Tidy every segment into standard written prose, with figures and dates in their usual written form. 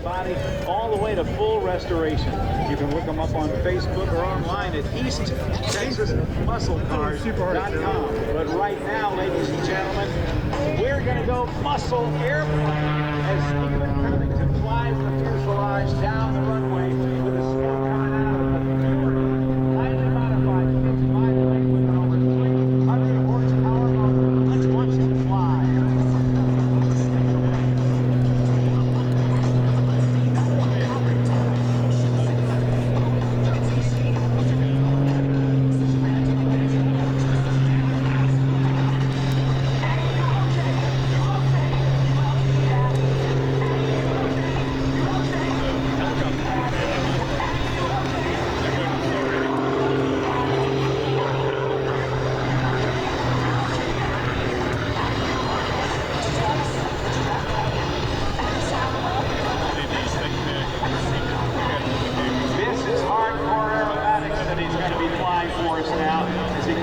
body, all the way to full restoration. You can look them up on Facebook or online at EastTexasMuscleCars.com. But right now, ladies and gentlemen, we're going to go muscle airplane as Stephen Covington flies the fuselage down the runway with the smoke coming out of the Fury, highly modified 55 lane with an over 300 horsepower motor. Let's watch him fly.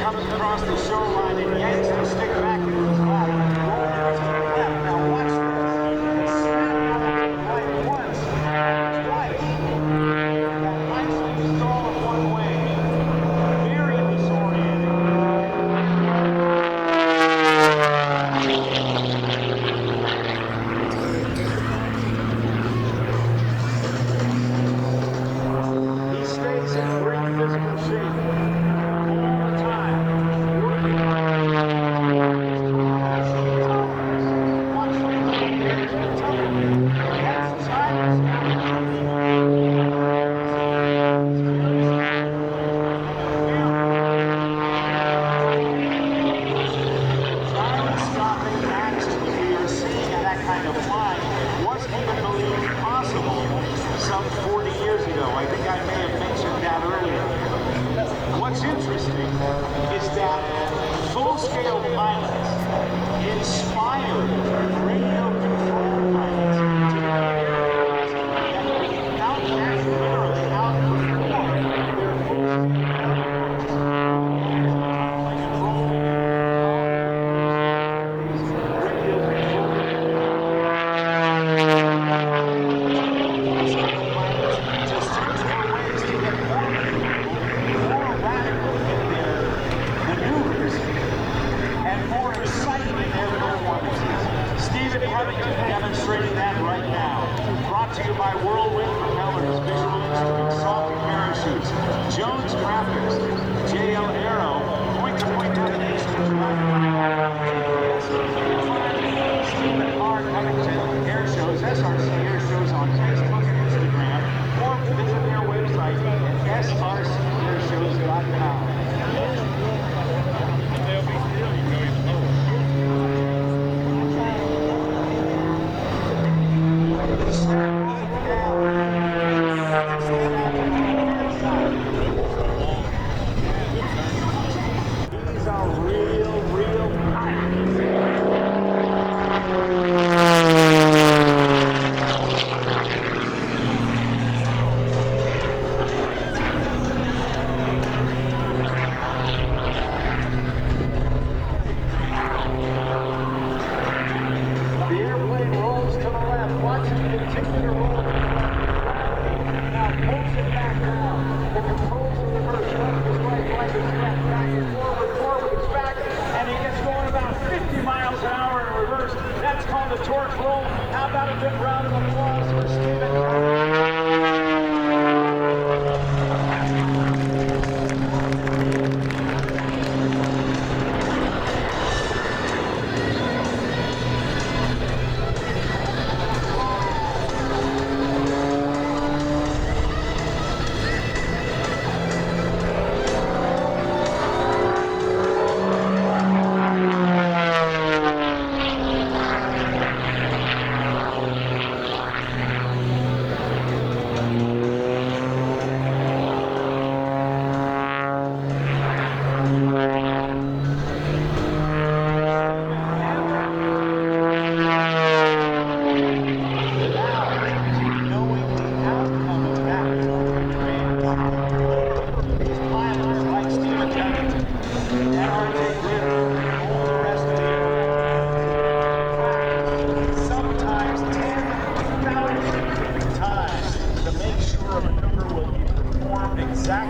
Across the shoreline and yanks the stick back into his lap. Rolling to the left. Now watch this. Snap out of the right once, twice. That nice stall of one way. Very disorienting. He stays in great physical shape. Some 40 years ago. I think I may have mentioned that earlier. What's interesting is that full-scale pilots inspired radio control pilots to be aircraft that literally outperform their full-scale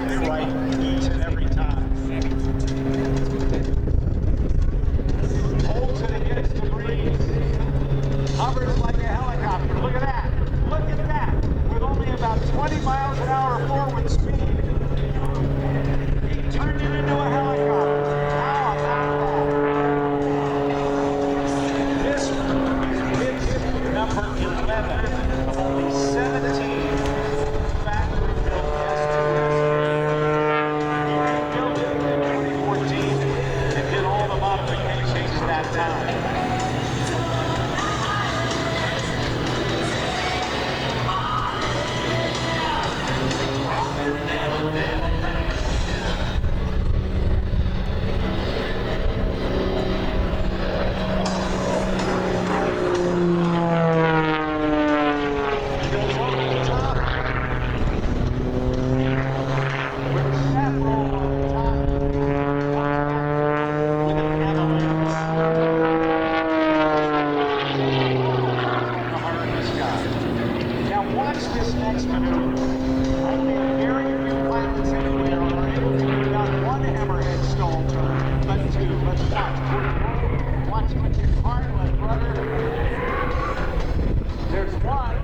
exactly right each and every time. Holds it against the breeze. Hovers like a helicopter. Look at that. Look at that. With only about 20 miles an hour forward speed, he turned it into a helicopter. How about that? This is number 11 of only 17 factory-built S-2S. He rebuilt it in 2014 and did all the modifications at that time. This next maneuver. Only very few pilots anywhere are able to do not one hammerhead stall turn, but two. Let's watch. Watch him get hard left rudder. There's one.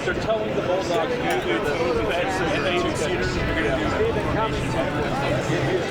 They're telling the Bulldogs to do the two-seater. Stephen Covington